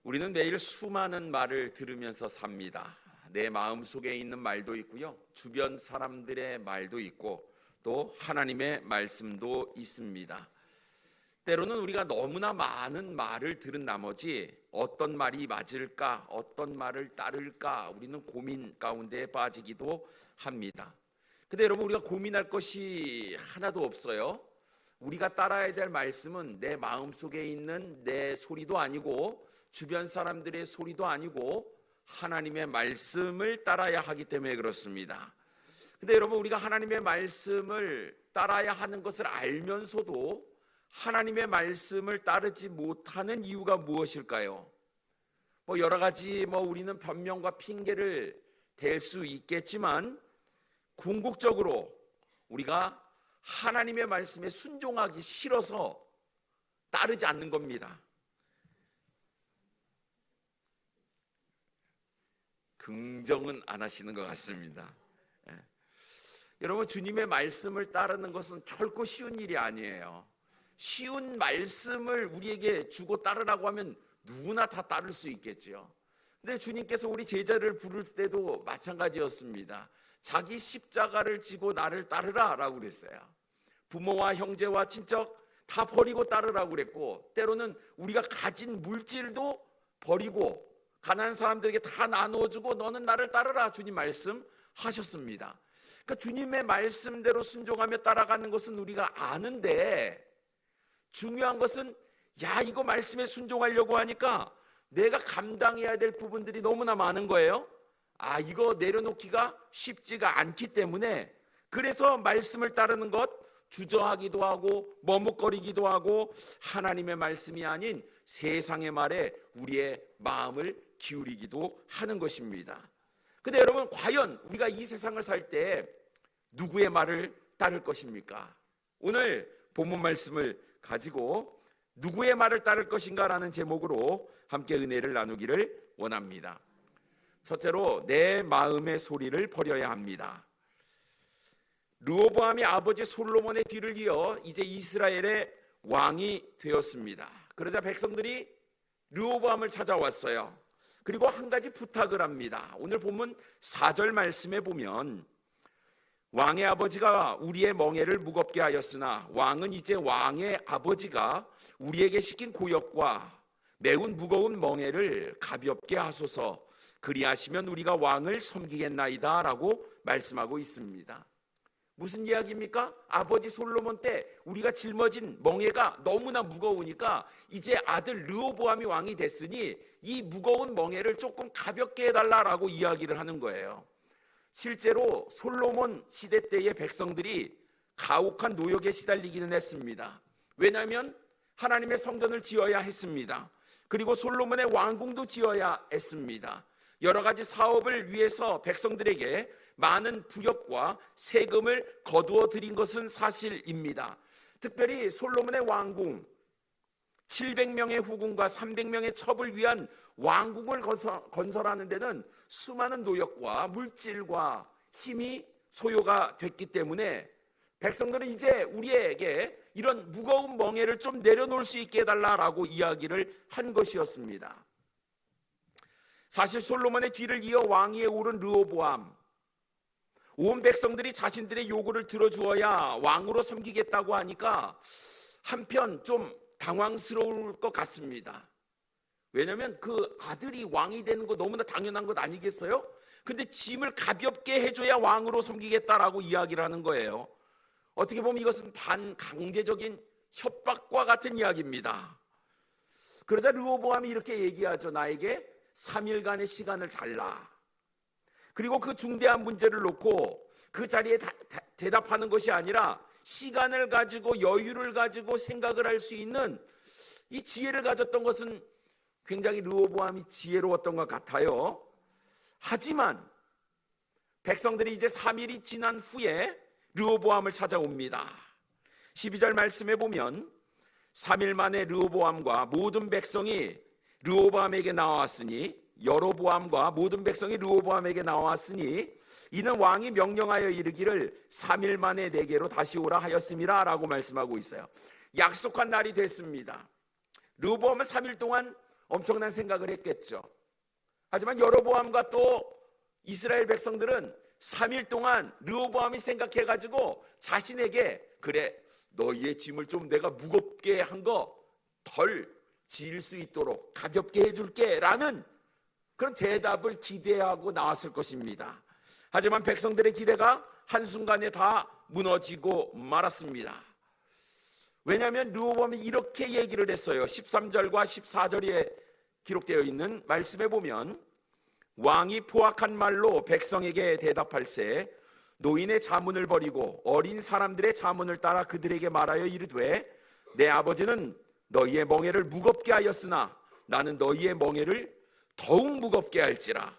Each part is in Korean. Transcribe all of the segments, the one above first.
우리는 매일 수많은 말을 들으면서 삽니다. 내 마음속에 있는 말도 있고요, 주변 사람들의 말도 있고 또 하나님의 말씀도 있습니다. 때로는 우리가 너무나 많은 말을 들은 나머지 어떤 말이 맞을까, 어떤 말을 따를까 우리는 고민 가운데 빠지기도 합니다. 근데 여러분, 우리가 고민할 것이 하나도 없어요. 우리가 따라야 될 말씀은 내 마음속에 있는 내 소리도 아니고 주변 사람들의 소리도 아니고 하나님의 말씀을 따라야 하기 때문에 그렇습니다. 근데 여러분, 우리가 하나님의 말씀을 따라야 하는 것을 알면서도 하나님의 말씀을 따르지 못하는 이유가 무엇일까요? 여러 가지 우리는 변명과 핑계를 댈 수 있겠지만 궁극적으로 우리가 하나님의 말씀에 순종하기 싫어서 따르지 않는 겁니다. 긍정은 안 하시는 것 같습니다. 여러분, 주님의 말씀을 따르는 것은 결코 쉬운 일이 아니에요. 쉬운 말씀을 우리에게 주고 따르라고 하면 누구나 다 따를 수 있겠죠. 근데 주님께서 우리 제자를 부를 때도 마찬가지였습니다. 자기 십자가를 지고 나를 따르라 라고 그랬어요. 부모와 형제와 친척 다 버리고 따르라고 그랬고, 때로는 우리가 가진 물질도 버리고 가난한 사람들에게 다 나누어주고 너는 나를 따르라 주님 말씀하셨습니다. 그러니까 주님의 말씀대로 순종하며 따라가는 것은 우리가 아는데, 중요한 것은 이거 말씀에 순종하려고 하니까 내가 감당해야 될 부분들이 너무나 많은 거예요. 이거 내려놓기가 쉽지가 않기 때문에, 그래서 말씀을 따르는 것 주저하기도 하고 머뭇거리기도 하고 하나님의 말씀이 아닌 세상의 말에 우리의 마음을 기울이기도 하는 것입니다. 근데 여러분, 과연 우리가 이 세상을 살 때 누구의 말을 따를 것입니까? 오늘 본문 말씀을 가지고 누구의 말을 따를 것인가 라는 제목으로 함께 은혜를 나누기를 원합니다. 첫째로, 내 마음의 소리를 버려야 합니다. 르호보암이 아버지 솔로몬의 뒤를 이어 이제 이스라엘의 왕이 되었습니다. 그러자 백성들이 르호보암을 찾아왔어요. 그리고 한 가지 부탁을 합니다. 오늘 본문 4절 말씀에 보면, 왕의 아버지가 우리의 멍에를 무겁게 하였으나 왕은 이제 왕의 아버지가 우리에게 시킨 고역과 매운 무거운 멍에를 가볍게 하소서, 그리하시면 우리가 왕을 섬기겠나이다 라고 말씀하고 있습니다. 무슨 이야기입니까? 아버지 솔로몬 때 우리가 짊어진 멍에가 너무나 무거우니까 이제 아들 르호보암이 왕이 됐으니 이 무거운 멍에를 조금 가볍게 해달라라고 이야기를 하는 거예요. 실제로 솔로몬 시대 때의 백성들이 가혹한 노역에 시달리기는 했습니다. 왜냐하면 하나님의 성전을 지어야 했습니다. 그리고 솔로몬의 왕궁도 지어야 했습니다. 여러 가지 사업을 위해서 백성들에게 많은 부역과 세금을 거두어 드린 것은 사실입니다. 특별히 솔로몬의 왕궁, 700명의 후궁과 300명의 첩을 위한 왕궁을 건설하는 데는 수많은 노역과 물질과 힘이 소요가 됐기 때문에 백성들은 이제 우리에게 이런 무거운 멍에를 좀 내려놓을 수 있게 해달라고 이야기를 한 것이었습니다. 사실 솔로몬의 뒤를 이어 왕위에 오른 르호보암, 온 백성들이 자신들의 요구를 들어주어야 왕으로 섬기겠다고 하니까 한편 좀 당황스러울 것 같습니다. 왜냐하면 그 아들이 왕이 되는 거 너무나 당연한 것 아니겠어요? 근데 짐을 가볍게 해줘야 왕으로 섬기겠다라고 이야기를 하는 거예요. 어떻게 보면 이것은 반강제적인 협박과 같은 이야기입니다. 그러자 르호보암이 이렇게 얘기하죠. 나에게 3일간의 시간을 달라. 그리고 그 중대한 문제를 놓고 그 자리에 대답하는 것이 아니라 시간을 가지고 여유를 가지고 생각을 할 수 있는 이 지혜를 가졌던 것은 굉장히 르호보암이 지혜로웠던 것 같아요. 하지만 백성들이 이제 3일이 지난 후에 르호보암을 찾아옵니다. 12절 말씀에 보면 3일 만에 르호보암과 모든 백성이 르호보암에게 나왔으니, 여로보암과 모든 백성이 르호보암에게 나왔으니 이는 왕이 명령하여 이르기를 3일 만에 내게로 다시 오라 하였음이라 라고 말씀하고 있어요. 약속한 날이 됐습니다. 르호보암은 3일 동안 엄청난 생각을 했겠죠. 하지만 여로보암과 또 이스라엘 백성들은 3일 동안 르호보암이 생각해가지고 자신에게, 그래, 너희의 짐을 좀 내가 무겁게 한 거 덜 지을 수 있도록 가볍게 해줄게 라는 그런 대답을 기대하고 나왔을 것입니다. 하지만 백성들의 기대가 한순간에 다 무너지고 말았습니다. 왜냐하면 르호보암이 이렇게 얘기를 했어요. 13절과 14절에 기록되어 있는 말씀에 보면, 왕이 포악한 말로 백성에게 대답할세 노인의 자문을 버리고 어린 사람들의 자문을 따라 그들에게 말하여 이르되, 내 아버지는 너희의 멍에를 무겁게 하였으나 나는 너희의 멍에를 더욱 무겁게 할지라.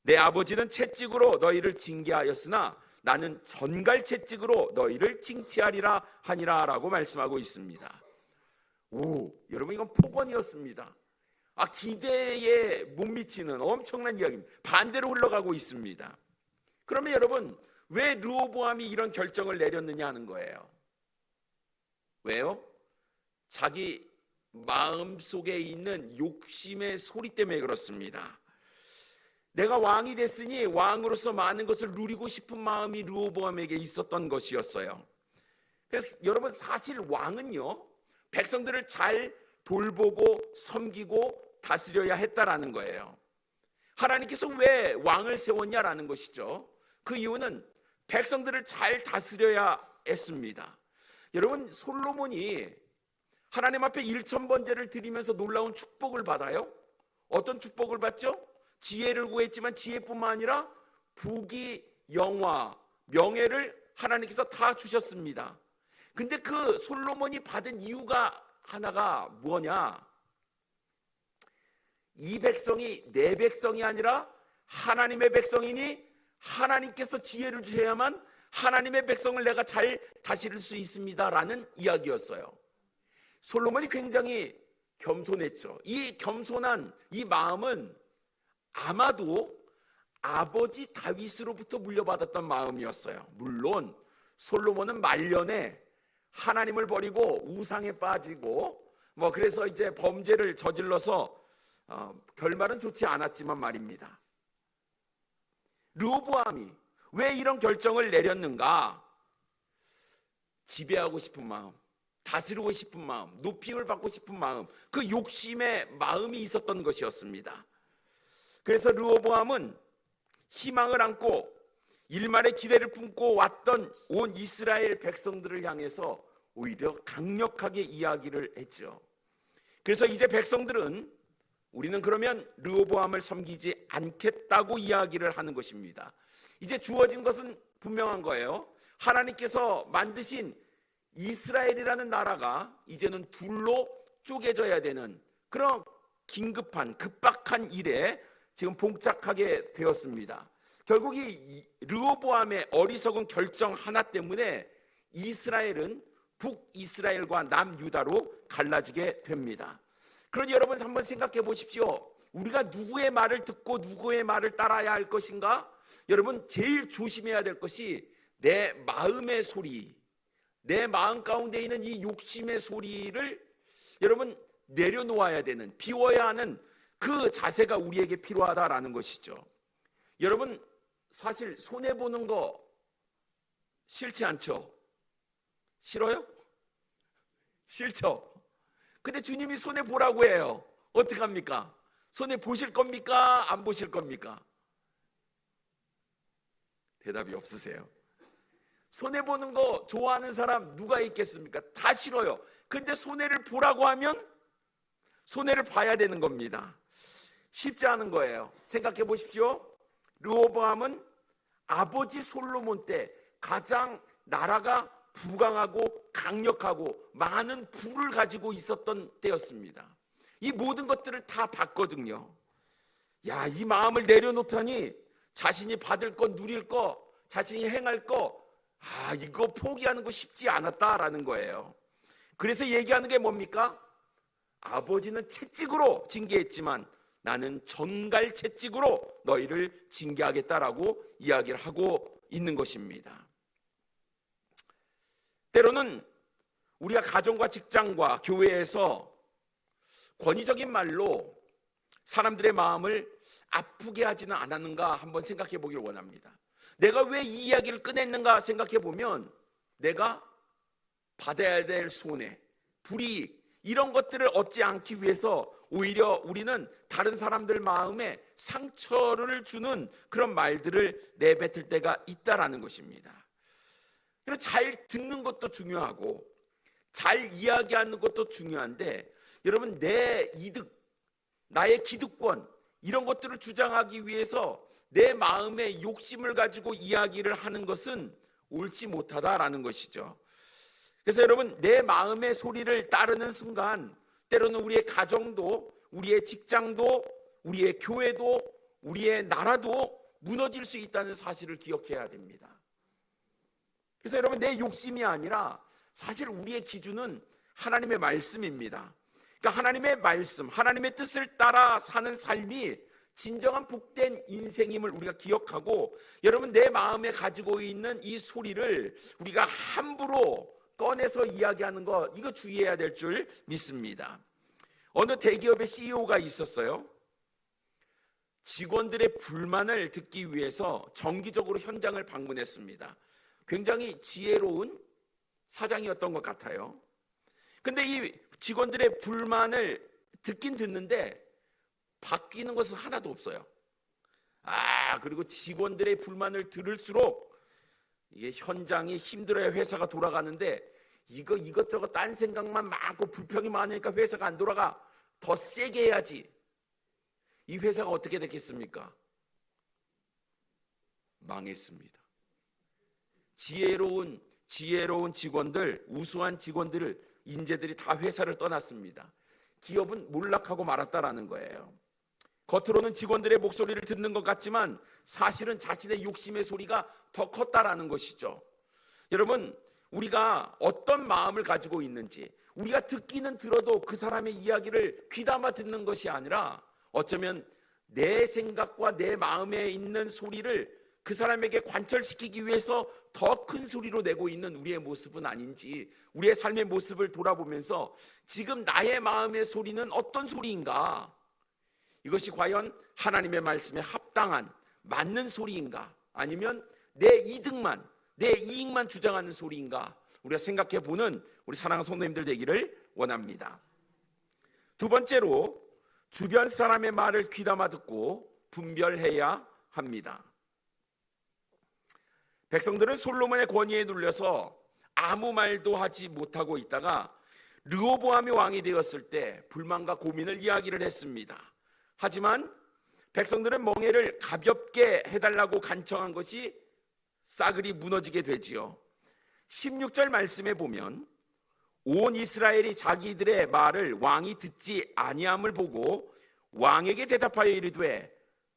내 아버지는 채찍으로 너희를 징계하였으나 나는 전갈 채찍으로 너희를 징치하리라 하니라 라고 말씀하고 있습니다. 여러분, 이건 폭언이었습니다. 기대에 못 미치는 엄청난 이야기입니다. 반대로 흘러가고 있습니다. 그러면 여러분, 왜 르호보암이 이런 결정을 내렸느냐 하는 거예요. 왜요? 자기 마음속에 있는 욕심의 소리 때문에 그렇습니다. 내가 왕이 됐으니 왕으로서 많은 것을 누리고 싶은 마음이 르호보암에게 있었던 것이었어요. 그래서 여러분, 사실 왕은요, 백성들을 잘 돌보고 섬기고 다스려야 했다라는 거예요. 하나님께서 왜 왕을 세웠냐라는 것이죠. 그 이유는 백성들을 잘 다스려야 했습니다. 여러분, 솔로몬이 하나님 앞에 1000번제를 드리면서 놀라운 축복을 받아요. 어떤 축복을 받죠? 지혜를 구했지만 지혜뿐만 아니라 부귀, 영화, 명예를 하나님께서 다 주셨습니다. 근데 그 솔로몬이 받은 이유가 하나가 뭐냐? 이 백성이 내 백성이 아니라 하나님의 백성이니 하나님께서 지혜를 주셔야만 하나님의 백성을 내가 잘 다스릴 수 있습니다라는 이야기였어요. 솔로몬이 굉장히 겸손했죠. 이 겸손한 이 마음은 아마도 아버지 다윗으로부터 물려받았던 마음이었어요. 물론 솔로몬은 말년에 하나님을 버리고 우상에 빠지고 그래서 이제 범죄를 저질러서 결말은 좋지 않았지만 말입니다. 르호보암이 왜 이런 결정을 내렸는가? 지배하고 싶은 마음, 다스리고 싶은 마음, 높임을 받고 싶은 마음, 그 욕심의 마음이 있었던 것이었습니다. 그래서 르호보암은 희망을 안고 일말의 기대를 품고 왔던 온 이스라엘 백성들을 향해서 오히려 강력하게 이야기를 했죠. 그래서 이제 백성들은 우리는 그러면 르호보암을 섬기지 않겠다고 이야기를 하는 것입니다. 이제 주어진 것은 분명한 거예요. 하나님께서 만드신 이스라엘이라는 나라가 이제는 둘로 쪼개져야 되는 그런 긴급한 급박한 일에 지금 봉착하게 되었습니다. 결국 이 르호보암의 어리석은 결정 하나 때문에 이스라엘은 북이스라엘과 남유다로 갈라지게 됩니다. 그러니 여러분 한번 생각해 보십시오. 우리가 누구의 말을 듣고 누구의 말을 따라야 할 것인가? 여러분, 제일 조심해야 될 것이 내 마음의 소리, 내 마음 가운데 있는 이 욕심의 소리를 여러분 내려놓아야 되는, 비워야 하는 그 자세가 우리에게 필요하다라는 것이죠. 여러분, 사실 손해보는 거 싫지 않죠? 싫어요? 싫죠? 근데 주님이 손해보라고 해요. 어떡합니까? 손해보실 겁니까? 안 보실 겁니까? 대답이 없으세요. 손해보는 거 좋아하는 사람 누가 있겠습니까? 다 싫어요. 근데 손해를 보라고 하면 손해를 봐야 되는 겁니다. 쉽지 않은 거예요. 생각해 보십시오. 르호보암은 아버지 솔로몬 때 가장 나라가 부강하고 강력하고 많은 부를 가지고 있었던 때였습니다. 이 모든 것들을 다 봤거든요. 이 마음을 내려놓다니 자신이 받을 거, 누릴 거, 자신이 행할 거, 이거 포기하는 거 쉽지 않았다라는 거예요. 그래서 얘기하는 게 뭡니까? 아버지는 채찍으로 징계했지만 나는 전갈 채찍으로 너희를 징계하겠다라고 이야기를 하고 있는 것입니다. 때로는 우리가 가정과 직장과 교회에서 권위적인 말로 사람들의 마음을 아프게 하지는 않았는가 한번 생각해 보길 원합니다. 내가 왜 이 이야기를 꺼냈는가 생각해 보면 내가 받아야 될 손해, 불이익 이런 것들을 얻지 않기 위해서 오히려 우리는 다른 사람들 마음에 상처를 주는 그런 말들을 내뱉을 때가 있다라는 것입니다. 그래서 잘 듣는 것도 중요하고 잘 이야기하는 것도 중요한데, 여러분 내 이득, 나의 기득권 이런 것들을 주장하기 위해서 내 마음의 욕심을 가지고 이야기를 하는 것은 옳지 못하다라는 것이죠. 그래서 여러분 내 마음의 소리를 따르는 순간 때로는 우리의 가정도, 우리의 직장도, 우리의 교회도, 우리의 나라도 무너질 수 있다는 사실을 기억해야 됩니다. 그래서 여러분 내 욕심이 아니라 사실 우리의 기준은 하나님의 말씀입니다. 그러니까 하나님의 말씀, 하나님의 뜻을 따라 사는 삶이 진정한 복된 인생임을 우리가 기억하고, 여러분 내 마음에 가지고 있는 이 소리를 우리가 함부로 꺼내서 이야기하는 거, 이거 주의해야 될 줄 믿습니다. 어느 대기업의 CEO가 있었어요. 직원들의 불만을 듣기 위해서 정기적으로 현장을 방문했습니다. 굉장히 지혜로운 사장이었던 것 같아요. 근데 이 직원들의 불만을 듣긴 듣는데 바뀌는 것은 하나도 없어요. 그리고 직원들의 불만을 들을수록 이게 현장이 힘들어야 회사가 돌아가는데 이것저것 딴 생각만 많고 불평이 많으니까 회사가 안 돌아가. 더 세게 해야지. 이 회사가 어떻게 됐겠습니까? 망했습니다. 지혜로운 직원들, 우수한 직원들을, 인재들이 다 회사를 떠났습니다. 기업은 몰락하고 말았다라는 거예요. 겉으로는 직원들의 목소리를 듣는 것 같지만 사실은 자신의 욕심의 소리가 더 컸다라는 것이죠. 여러분, 우리가 어떤 마음을 가지고 있는지, 우리가 듣기는 들어도 그 사람의 이야기를 귀담아 듣는 것이 아니라 어쩌면 내 생각과 내 마음에 있는 소리를 그 사람에게 관철시키기 위해서 더 큰 소리로 내고 있는 우리의 모습은 아닌지, 우리의 삶의 모습을 돌아보면서 지금 나의 마음의 소리는 어떤 소리인가, 이것이 과연 하나님의 말씀에 합당한 맞는 소리인가, 아니면 내 이득만, 내 이익만 주장하는 소리인가, 우리가 생각해 보는 우리 사랑하는 성도님들 되기를 원합니다. 두 번째로, 주변 사람의 말을 귀담아 듣고 분별해야 합니다. 백성들은 솔로몬의 권위에 눌려서 아무 말도 하지 못하고 있다가 르호보암이 왕이 되었을 때 불만과 고민을 이야기를 했습니다. 하지만 백성들은 멍에를 가볍게 해달라고 간청한 것이 싸그리 무너지게 되지요. 16절 말씀에 보면 온 이스라엘이 자기들의 말을 왕이 듣지 아니함을 보고 왕에게 대답하여 이르되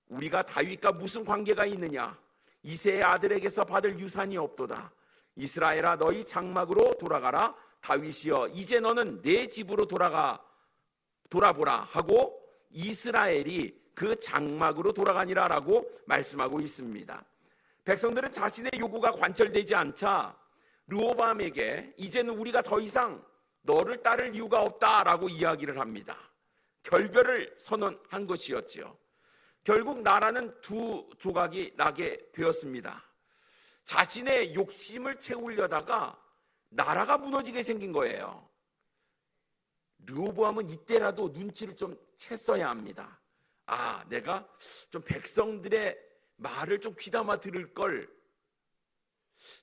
우리가 다윗과 무슨 관계가 있느냐, 이새의 아들에게서 받을 유산이 없도다. 이스라엘아 너희 장막으로 돌아가라. 다윗이여 이제 너는 내 집으로 돌아보라 하고 이스라엘이 그 장막으로 돌아가니라 라고 말씀하고 있습니다. 백성들은 자신의 요구가 관철되지 않자 르호보암에게 이제는 우리가 더 이상 너를 따를 이유가 없다라고 이야기를 합니다. 결별을 선언한 것이었죠. 결국 나라는 두 조각이 나게 되었습니다. 자신의 욕심을 채우려다가 나라가 무너지게 생긴 거예요. 르호보암은 이때라도 눈치를 좀 챘어야 합니다. 내가 좀 백성들의 말을 좀 귀담아 들을 걸,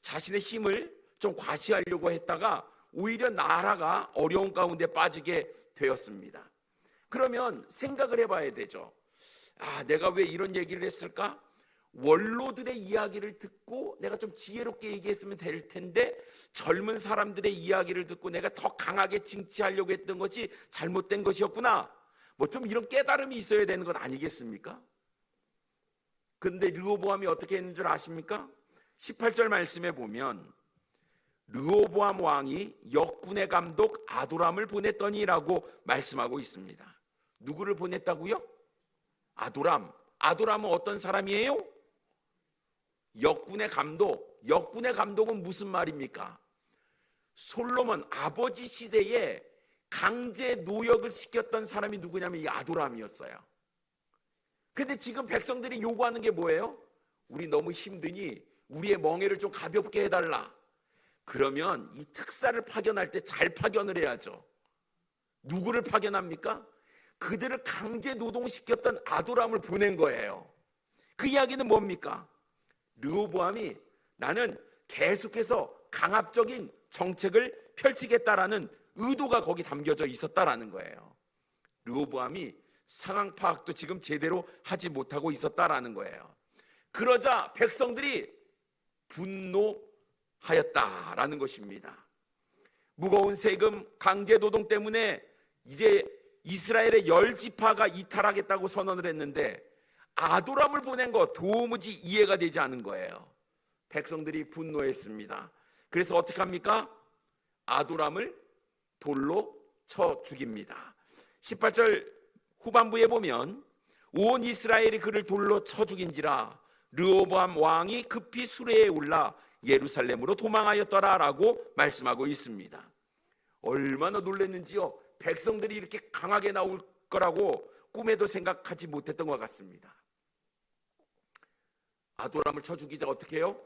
자신의 힘을 좀 과시하려고 했다가 오히려 나라가 어려운 가운데 빠지게 되었습니다. 그러면 생각을 해봐야 되죠. 내가 왜 이런 얘기를 했을까? 원로들의 이야기를 듣고 내가 좀 지혜롭게 얘기했으면 될 텐데 젊은 사람들의 이야기를 듣고 내가 더 강하게 징치하려고 했던 것이 잘못된 것이었구나. 좀 이런 깨달음이 있어야 되는 것 아니겠습니까? 근데 르호보암이 어떻게 했는 줄 아십니까? 18절 말씀에 보면 르호보암 왕이 역군의 감독 아도람을 보냈더니라고 말씀하고 있습니다. 누구를 보냈다고요? 아도람은 어떤 사람이에요? 역군의 감독. 역군의 감독은 무슨 말입니까? 솔로몬 아버지 시대에 강제 노역을 시켰던 사람이 누구냐면 이 아도람이었어요. 근데 지금 백성들이 요구하는 게 뭐예요? 우리 너무 힘드니 우리의 멍에를 좀 가볍게 해달라. 그러면 이 특사를 파견할 때 잘 파견을 해야죠. 누구를 파견합니까? 그들을 강제 노동시켰던 아도람을 보낸 거예요. 그 이야기는 뭡니까? 르호보암이 나는 계속해서 강압적인 정책을 펼치겠다라는 의도가 거기 담겨져 있었다라는 거예요. 르호보암이 상황 파악도 지금 제대로 하지 못하고 있었다라는 거예요. 그러자 백성들이 분노하였다라는 것입니다. 무거운 세금, 강제 노동 때문에 이제 이스라엘의 10지파가 이탈하겠다고 선언을 했는데 아도람을 보낸 거 도무지 이해가 되지 않은 거예요. 백성들이 분노했습니다. 그래서 어떻게 합니까? 아도람을 돌로 쳐 죽입니다. 18절 후반부에 보면 온 이스라엘이 그를 돌로 쳐 죽인지라 르호보암 왕이 급히 수레에 올라 예루살렘으로 도망하였더라라고 말씀하고 있습니다. 얼마나 놀랐는지요. 백성들이 이렇게 강하게 나올 거라고 꿈에도 생각하지 못했던 것 같습니다. 아도람을 쳐 죽이자 어떻게 해요?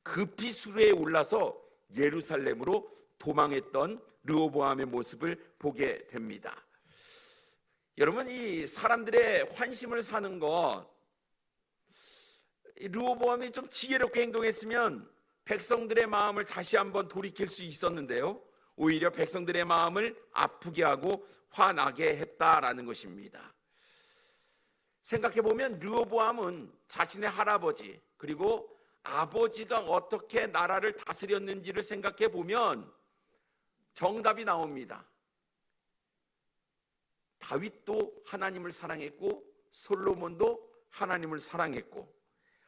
급히 수레에 올라서 예루살렘으로 도망했던 르호보암의 모습을 보게 됩니다. 여러분, 이 사람들의 환심을 사는 것, 르호보암이 좀 지혜롭게 행동했으면 백성들의 마음을 다시 한번 돌이킬 수 있었는데요, 오히려 백성들의 마음을 아프게 하고 화나게 했다라는 것입니다. 생각해보면 르호보암은 자신의 할아버지 그리고 아버지가 어떻게 나라를 다스렸는지를 생각해보면 정답이 나옵니다. 다윗도 하나님을 사랑했고 솔로몬도 하나님을 사랑했고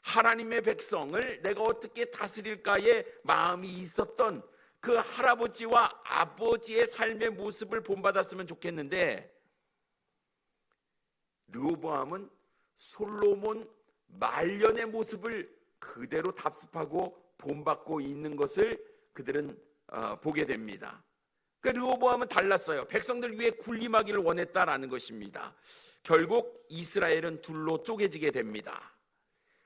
하나님의 백성을 내가 어떻게 다스릴까의 마음이 있었던 그 할아버지와 아버지의 삶의 모습을 본받았으면 좋겠는데, 르호보암은 솔로몬 말년의 모습을 그대로 답습하고 본받고 있는 것을 그들은 보게 됩니다. 그러니까 르호보암은 달랐어요. 백성들 위해 군림하기를 원했다라는 것입니다. 결국 이스라엘은 둘로 쪼개지게 됩니다.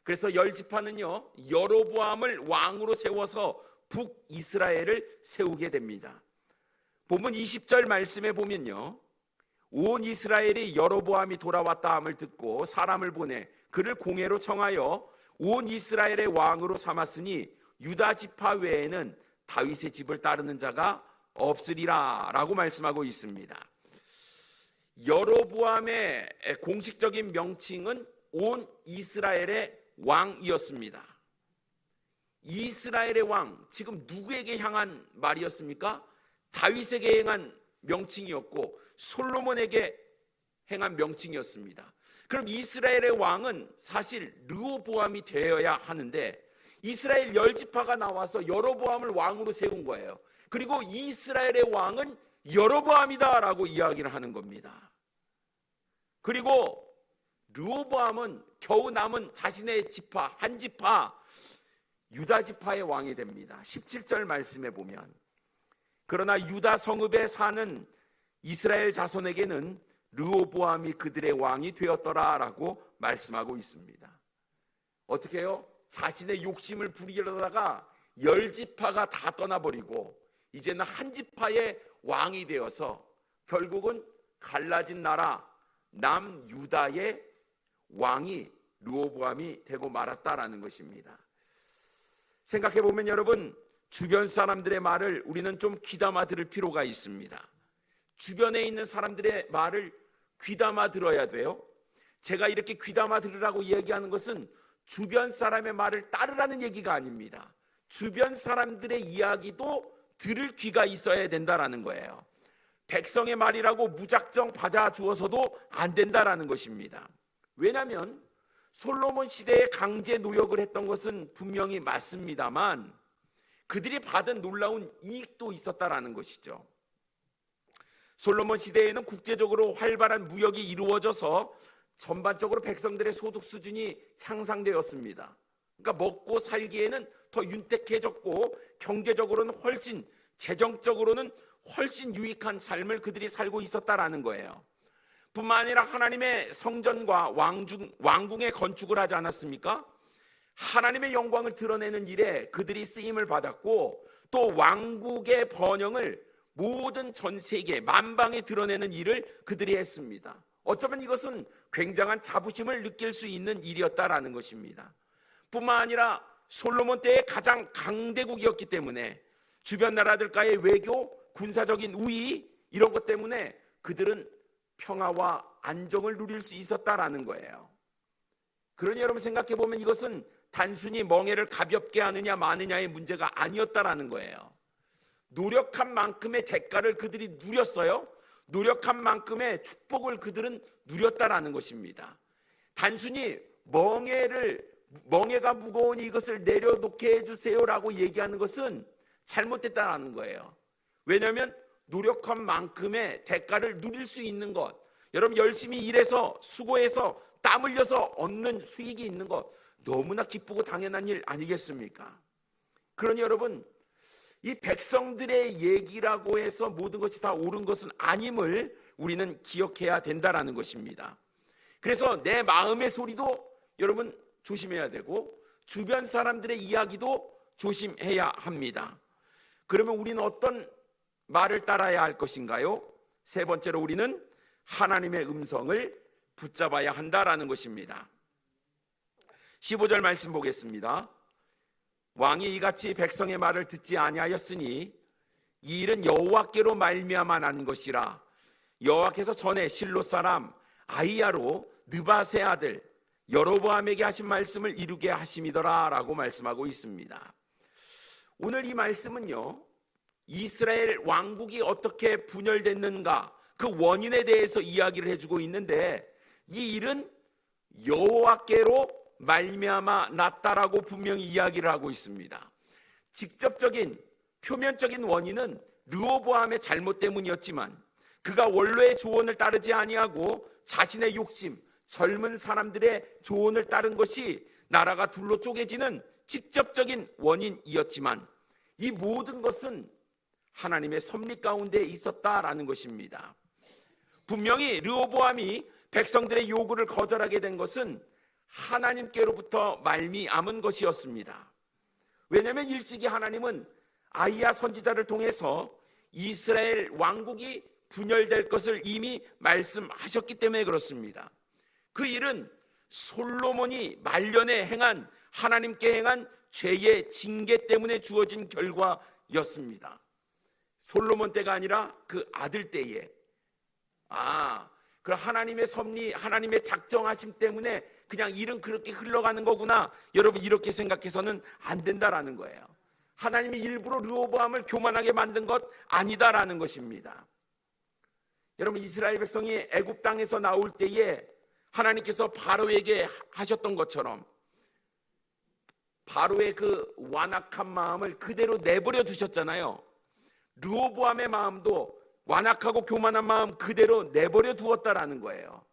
그래서 10지파는요 여로보암을 왕으로 세워서 북이스라엘을 세우게 됩니다. 본문 20절 말씀에 보면요, 온 이스라엘이 여로보암이 돌아왔다 함을 듣고 사람을 보내 그를 공회로 청하여 온 이스라엘의 왕으로 삼았으니 유다 지파 외에는 다윗의 집을 따르는 자가 없으리라 라고 말씀하고 있습니다. 여로보암의 공식적인 명칭은 온 이스라엘의 왕이었습니다. 이스라엘의 왕, 지금 누구에게 향한 말이었습니까? 다윗에게 행한 명칭이었고 솔로몬에게 행한 명칭이었습니다. 그럼 이스라엘의 왕은 사실 르호보암이 되어야 하는데 이스라엘 10지파가 나와서 여로보암을 왕으로 세운 거예요. 그리고 이스라엘의 왕은 여로보암이다 라고 이야기를 하는 겁니다. 그리고 르호보암은 겨우 남은 자신의 지파, 한 지파, 유다 지파의 왕이 됩니다. 17절 말씀에 보면, 그러나 유다 성읍에 사는 이스라엘 자손에게는 르호보암이 그들의 왕이 되었더라 라고 말씀하고 있습니다. 어떻게 해요? 자신의 욕심을 부리려다가 10지파가 다 떠나버리고 이제는 한 지파의 왕이 되어서 결국은 갈라진 나라 남유다의 왕이 르호보암이 되고 말았다라는 것입니다. 생각해보면 여러분, 주변 사람들의 말을 우리는 좀 귀담아 들을 필요가 있습니다. 주변에 있는 사람들의 말을 귀담아 들어야 돼요. 제가 이렇게 귀담아 들으라고 얘기하는 것은 주변 사람의 말을 따르라는 얘기가 아닙니다. 주변 사람들의 이야기도 들을 귀가 있어야 된다라는 거예요. 백성의 말이라고 무작정 받아주어서도 안 된다라는 것입니다. 왜냐하면 솔로몬 시대에 강제 노역을 했던 것은 분명히 맞습니다만 그들이 받은 놀라운 이익도 있었다라는 것이죠. 솔로몬 시대에는 국제적으로 활발한 무역이 이루어져서 전반적으로 백성들의 소득 수준이 향상되었습니다. 그러니까 먹고 살기에는 더 윤택해졌고 경제적으로는 훨씬 재정적으로는 훨씬 유익한 삶을 그들이 살고 있었다라는 거예요. 뿐만 아니라 하나님의 성전과 왕궁의 건축을 하지 않았습니까? 하나님의 영광을 드러내는 일에 그들이 쓰임을 받았고, 또 왕국의 번영을 모든 전 세계 만방에 드러내는 일을 그들이 했습니다. 어쩌면 이것은 굉장한 자부심을 느낄 수 있는 일이었다라는 것입니다. 뿐만 아니라 솔로몬 때의 가장 강대국이었기 때문에 주변 나라들과의 외교, 군사적인 우위, 이런 것 때문에 그들은 평화와 안정을 누릴 수 있었다라는 거예요. 그러니 여러분 생각해 보면 이것은 단순히 멍에를 가볍게 하느냐 마느냐의 문제가 아니었다라는 거예요. 노력한 만큼의 대가를 그들이 누렸어요. 노력한 만큼의 축복을 그들은 누렸다라는 것입니다. 단순히 멍에가 무거우니 이것을 내려놓게 해주세요라고 얘기하는 것은 잘못됐다라는 거예요. 왜냐하면 노력한 만큼의 대가를 누릴 수 있는 것, 여러분 열심히 일해서 수고해서 땀 흘려서 얻는 수익이 있는 것, 너무나 기쁘고 당연한 일 아니겠습니까? 그러니 여러분, 이 백성들의 얘기라고 해서 모든 것이 다 옳은 것은 아님을 우리는 기억해야 된다라는 것입니다. 그래서 내 마음의 소리도 여러분 조심해야 되고, 주변 사람들의 이야기도 조심해야 합니다. 그러면 우리는 어떤 말을 따라야 할 것인가요? 세 번째로 우리는 하나님의 음성을 붙잡아야 한다라는 것입니다. 15절 말씀 보겠습니다. 왕이 이같이 백성의 말을 듣지 아니하였으니 이 일은 여호와께로 말미암아 난 것이라. 여호와께서 전에 실로 사람 아히야로 느밧의 아들 여로보암에게 하신 말씀을 이루게 하심이더라 라고 말씀하고 있습니다. 오늘 이 말씀은요, 이스라엘 왕국이 어떻게 분열됐는가 그 원인에 대해서 이야기를 해주고 있는데, 이 일은 여호와께로 말미암아 났다라고 분명히 이야기를 하고 있습니다. 직접적인 표면적인 원인은 르호보암의 잘못 때문이었지만, 그가 원로의 조언을 따르지 아니하고 자신의 욕심, 젊은 사람들의 조언을 따른 것이 나라가 둘로 쪼개지는 직접적인 원인이었지만, 이 모든 것은 하나님의 섭리 가운데 있었다라는 것입니다. 분명히 르호보암이 백성들의 요구를 거절하게 된 것은 하나님께로부터 말미암은 것이었습니다. 왜냐하면 일찍이 하나님은 아히야 선지자를 통해서 이스라엘 왕국이 분열될 것을 이미 말씀하셨기 때문에 그렇습니다. 그 일은 솔로몬이 말년에 행한, 하나님께 행한 죄의 징계 때문에 주어진 결과였습니다. 솔로몬 때가 아니라 그 아들 때에, 그 하나님의 섭리, 하나님의 작정하심 때문에 그냥 일은 그렇게 흘러가는 거구나, 여러분 이렇게 생각해서는 안 된다라는 거예요. 하나님이 일부러 르호보암을 교만하게 만든 것 아니다라는 것입니다. 여러분, 이스라엘 백성이 애굽 땅에서 나올 때에 하나님께서 바로에게 하셨던 것처럼 바로의 그 완악한 마음을 그대로 내버려 두셨잖아요. 르호보암의 마음도 완악하고 교만한 마음 그대로 내버려 두었다라는 거예요.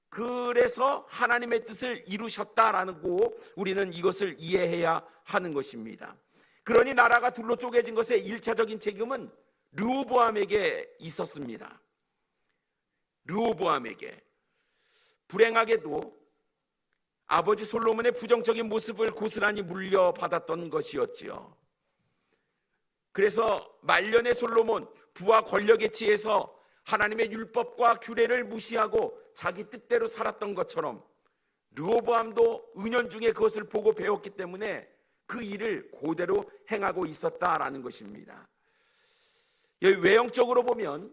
그래서 하나님의 뜻을 이루셨다라는 거, 우리는 이것을 이해해야 하는 것입니다. 그러니 나라가 둘로 쪼개진 것의 1차적인 책임은 르호보암에게 있었습니다. 르호보암에게. 불행하게도 아버지 솔로몬의 부정적인 모습을 고스란히 물려받았던 것이었지요. 그래서 말년의 솔로몬, 부와 권력에 취해서 하나님의 율법과 규례를 무시하고 자기 뜻대로 살았던 것처럼 르호보암도 은연중에 그것을 보고 배웠기 때문에 그 일을 그대로 행하고 있었다라는 것입니다. 외형적으로 보면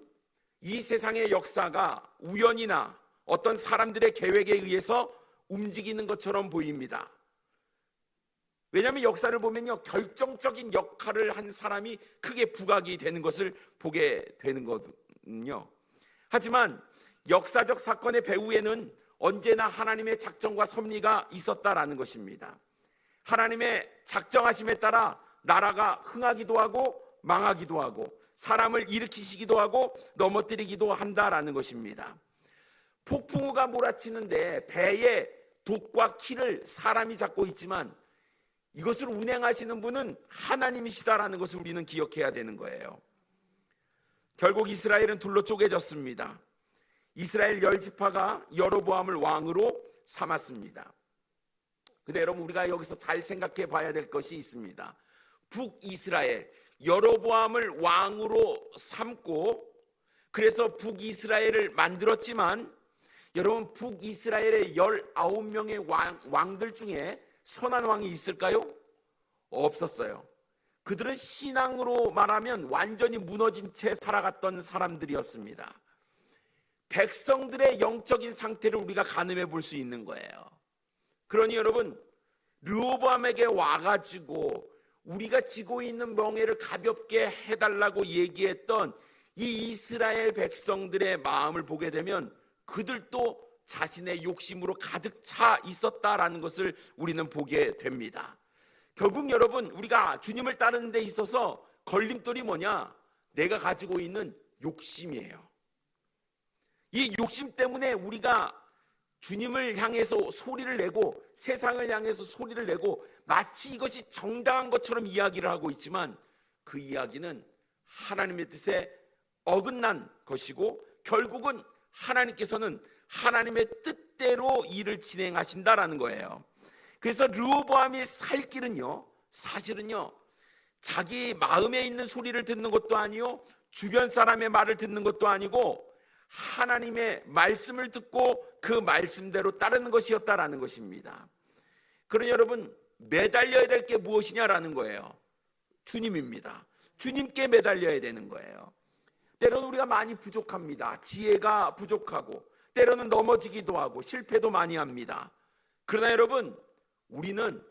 이 세상의 역사가 우연이나 어떤 사람들의 계획에 의해서 움직이는 것처럼 보입니다. 왜냐하면 역사를 보면요, 결정적인 역할을 한 사람이 크게 부각이 되는 것을 보게 되는 거거든요. 하지만 역사적 사건의 배후에는 언제나 하나님의 작정과 섭리가 있었다라는 것입니다. 하나님의 작정하심에 따라 나라가 흥하기도 하고 망하기도 하고 사람을 일으키시기도 하고 넘어뜨리기도 한다라는 것입니다. 폭풍우가 몰아치는데 배의 돛과 키를 사람이 잡고 있지만 이것을 운행하시는 분은 하나님이시다라는 것을 우리는 기억해야 되는 거예요. 결국 이스라엘은 둘로 쪼개졌습니다. 이스라엘 10지파가 여로보암을 왕으로 삼았습니다. 근데 여러분, 우리가 여기서 잘 생각해 봐야 될 것이 있습니다. 북이스라엘 여로보암을 왕으로 삼고 그래서 북이스라엘을 만들었지만, 여러분, 북이스라엘의 19명의 왕들 중에 선한 왕이 있을까요? 없었어요. 그들은 신앙으로 말하면 완전히 무너진 채 살아갔던 사람들이었습니다. 백성들의 영적인 상태를 우리가 가늠해 볼 수 있는 거예요. 그러니 여러분, 르호보암에게 와가지고 우리가 지고 있는 멍에를 가볍게 해달라고 얘기했던 이 이스라엘 백성들의 마음을 보게 되면 그들도 자신의 욕심으로 가득 차 있었다라는 것을 우리는 보게 됩니다. 결국 여러분, 우리가 주님을 따르는 데 있어서 걸림돌이 뭐냐? 내가 가지고 있는 욕심이에요. 이 욕심 때문에 우리가 주님을 향해서 소리를 내고 세상을 향해서 소리를 내고 마치 이것이 정당한 것처럼 이야기를 하고 있지만, 그 이야기는 하나님의 뜻에 어긋난 것이고 결국은 하나님께서는 하나님의 뜻대로 일을 진행하신다라는 거예요. 그래서 르호보암이 살 길은요, 사실은요, 자기 마음에 있는 소리를 듣는 것도 아니요, 주변 사람의 말을 듣는 것도 아니고 하나님의 말씀을 듣고 그 말씀대로 따르는 것이었다라는 것입니다. 그러니 여러분, 매달려야 될 게 무엇이냐라는 거예요. 주님입니다. 주님께 매달려야 되는 거예요. 때로는 우리가 많이 부족합니다. 지혜가 부족하고 때로는 넘어지기도 하고 실패도 많이 합니다. 그러나 여러분, 우리는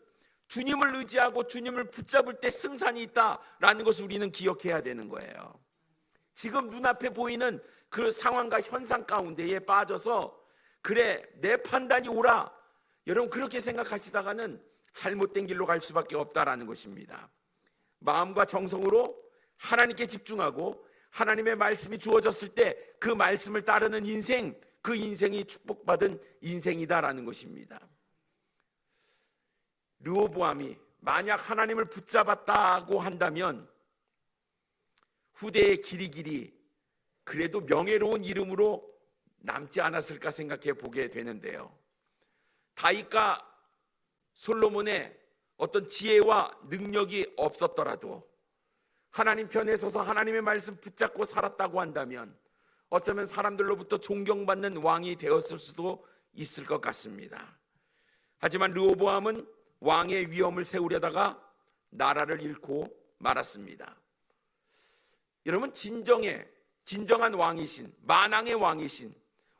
주님을 의지하고 주님을 붙잡을 때 승산이 있다라는 것을 우리는 기억해야 되는 거예요. 지금 눈앞에 보이는 그 상황과 현상 가운데에 빠져서 그래 내 판단이 옳아, 여러분 그렇게 생각하시다가는 잘못된 길로 갈 수밖에 없다라는 것입니다. 마음과 정성으로 하나님께 집중하고 하나님의 말씀이 주어졌을 때 그 말씀을 따르는 인생, 그 인생이 축복받은 인생이다라는 것입니다. 르호보암이 만약 하나님을 붙잡았다고 한다면 후대의 길이 그래도 명예로운 이름으로 남지 않았을까 생각해 보게 되는데요. 다윗과 솔로몬의 어떤 지혜와 능력이 없었더라도 하나님 편에 서서 하나님의 말씀 붙잡고 살았다고 한다면 어쩌면 사람들로부터 존경받는 왕이 되었을 수도 있을 것 같습니다. 하지만 르호보암은 왕의 위엄을 세우려다가 나라를 잃고 말았습니다. 여러분, 진정한 왕이신, 만왕의 왕이신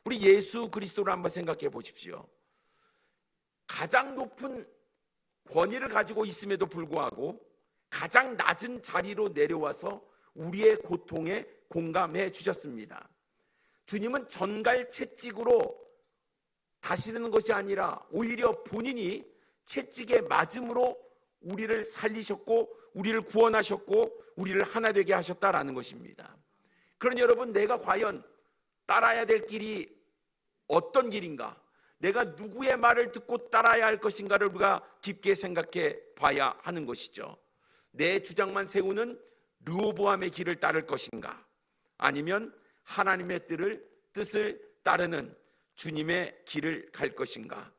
우리 예수 그리스도를 한번 생각해 보십시오. 가장 높은 권위를 가지고 있음에도 불구하고 가장 낮은 자리로 내려와서 우리의 고통에 공감해 주셨습니다. 주님은 전갈 채찍으로 다시는 것이 아니라 오히려 본인이 채찍에 맞음으로 우리를 살리셨고 우리를 구원하셨고 우리를 하나 되게 하셨다라는 것입니다. 그러니 여러분, 내가 과연 따라야 될 길이 어떤 길인가, 내가 누구의 말을 듣고 따라야 할 것인가를 우리가 깊게 생각해 봐야 하는 것이죠. 내 주장만 세우는 르호보암의 길을 따를 것인가, 아니면 하나님의 뜻을 따르는 주님의 길을 갈 것인가.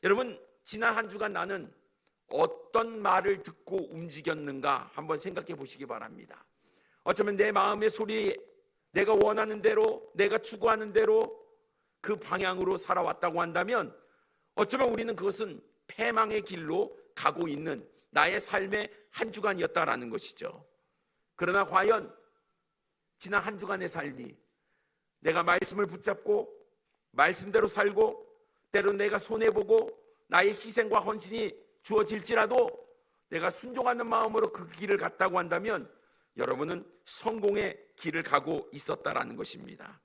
여러분, 지난 한 주간 나는 어떤 말을 듣고 움직였는가 한번 생각해 보시기 바랍니다. 어쩌면 내 마음의 소리, 내가 원하는 대로, 내가 추구하는 대로 그 방향으로 살아왔다고 한다면 어쩌면 우리는 그것은 패망의 길로 가고 있는 나의 삶의 한 주간이었다라는 것이죠. 그러나 과연 지난 한 주간의 삶이 내가 말씀을 붙잡고 말씀대로 살고 때로 내가 손해보고 나의 희생과 헌신이 주어질지라도 내가 순종하는 마음으로 그 길을 갔다고 한다면 여러분은 성공의 길을 가고 있었다라는 것입니다.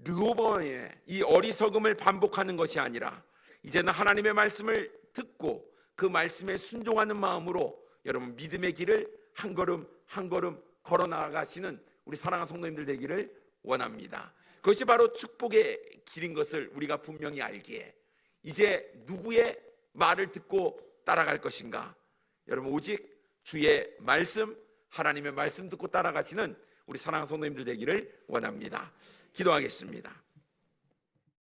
르호보암의 이 어리석음을 반복하는 것이 아니라 이제는 하나님의 말씀을 듣고 그 말씀에 순종하는 마음으로 여러분 믿음의 길을 한 걸음 한 걸음 걸어 나가시는 우리 사랑하는 성도님들 되기를 원합니다. 그것이 바로 축복의 길인 것을 우리가 분명히 알기에 이제 누구의 말을 듣고 따라갈 것인가? 여러분, 오직 주의 말씀, 하나님의 말씀 듣고 따라가시는 우리 사랑하는 성도님들 되기를 원합니다. 기도하겠습니다.